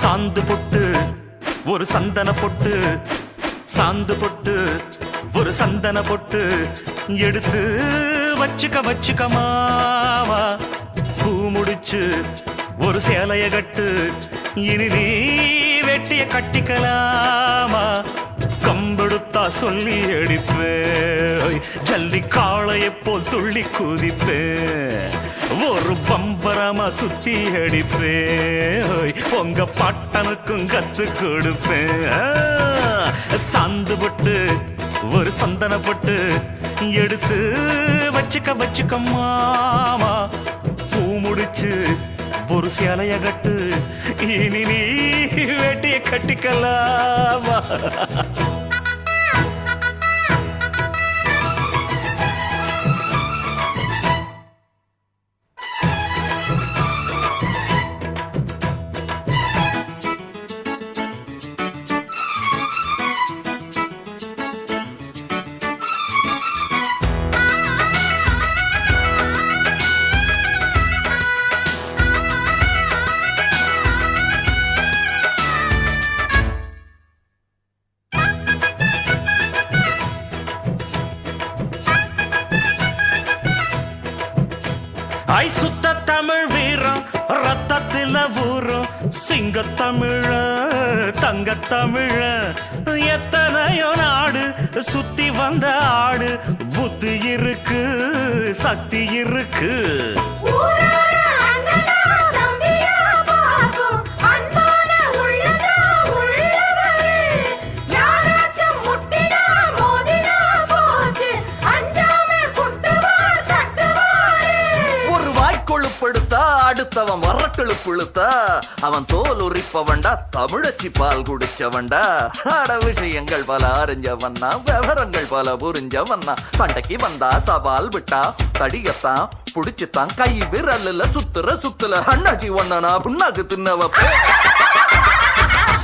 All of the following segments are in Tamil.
சாந்து பொட்டு ஒரு சந்தன பொட்டு, சாந்து பொட்டு ஒரு சந்தன பொட்டு எடுத்து வச்சுக்க மாவா. பூ முடிச்சு ஒரு சேலைய கட்டு, இனி நீ வெட்டிய கட்டிக்கலாமா. கம்பெடுத்தா சொல்லி அடிப்பேன், ஜல்லி காளைய போல் துள்ளி குதிப்பேன், ஒரு பம்பரமா சுத்தி அடிப்பேன், உங்க பாட்டனுக்கும் கத்து கொடுப்பேன். சாந்து பொட்டு ஒரு சந்தன பொட்டு எடுத்து வச்சுக்க மாமா. பூ முடிச்சு ஒரு சேலைய கட்டு, இனி நீ வெட்டிய கட்டிக்கலாமா. ஐ சுத்த தமிழ் வீரம் ரத்தத்தில ஊரும், சிங்க தமிழ தங்க தமிழ, எத்தனையோ நாடு சுத்தி வந்த ஆடு, புத்தி இருக்கு சக்தி இருக்கு. கொழுப்படுத்தா அடுத்தவன் வரக்களு புழுத்தா, அவன் தோல் உரிப்பவன்டா தமிழச்சி பால் குடிச்சவன்டா. அட விஷயங்கள் பல அறிஞ்சவன்னா, விவரங்கள் பல புரிஞ்சவன்னா, சண்டைக்கு வந்தா சவால் விட்டா தடியத்தான் புடிச்சுத்தான் கை விரல்ல சுத்துல அண்ணாச்சி ஒன்னா புண்ணாக்கு தின்னவப்ப.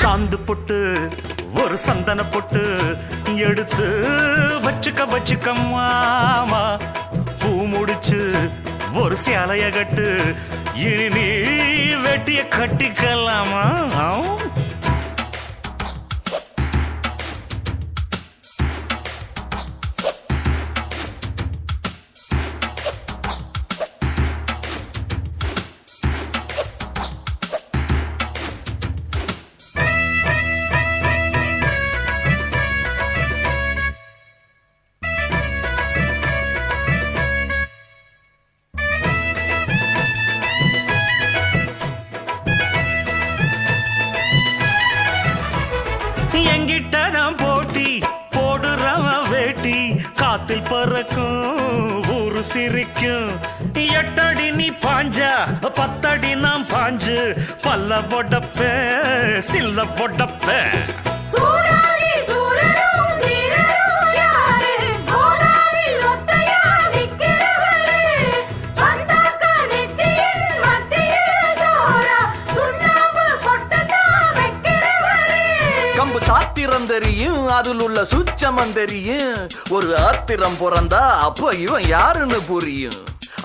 சாந்து பொட்டு ஒரு சந்தன பொட்டு எடுத்து வச்சுக்க மாமா. பூ முடிச்சு ஒரு சேலைய கட்டு, இனி நீ வெட்டிய கட்டிக்கலாமா. எங்கிட்ட நான் போட்டி போடுறவன் வேட்டி, காத்தில் பறக்கும் ஊரு சிரிக்கும். 8 அடி நீ பாஞ்சா 10 அடி நான் பாஞ்சு, பல்ல பொடப்ப சில்ல பொடப்ப. சாத்திரம் தெரியும், அதில் உள்ள சுச்சமம் தெரியும். ஒரு ஆத்திரம் பிறந்தா அப்ப இவன் யாருன்னு புரியும்.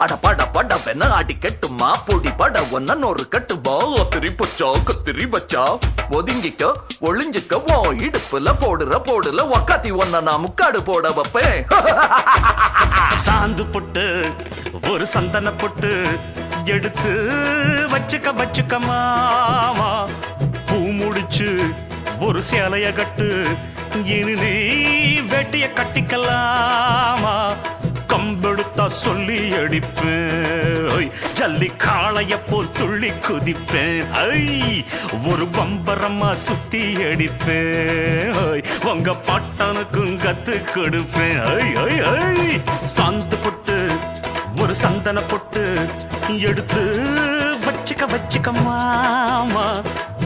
அட பட பட பெண்ண ஆட்டி கட்டுமா, பொடி பட ஒன்ன ஒரு கட்டுமா. கத்திரி பச்சா கத்திரி பச்சா, ஒதுங்கிக்க ஒளிஞ்சிக்க ஓ இடுப்புல போடுல ஒக்காத்தி ஒன்ன நான் முக்காடு போட வைப்பேன். சாந்து பொட்டு ஒரு சந்தன பொட்டு எடுத்து வச்சுக்க மாமா. பூ முடிச்சு ஒரு சேலைய கட்டு, இனி நீ வெட்டிய கட்டிக்கலாமா. கம்பெடுத்தா சொல்லி அடிப்பேன், ஜல்லி காளைய போல் துள்ளி குதிப்பேன், ஒரு பம்பரமா சுத்தி அடிப்பேன், உங்க பாட்டனுக்கும் கத்து கொடுப்பேன். சாந்து பொட்டு ஒரு சந்தன பொட்டு எடுத்து வச்சுக்க மாமா.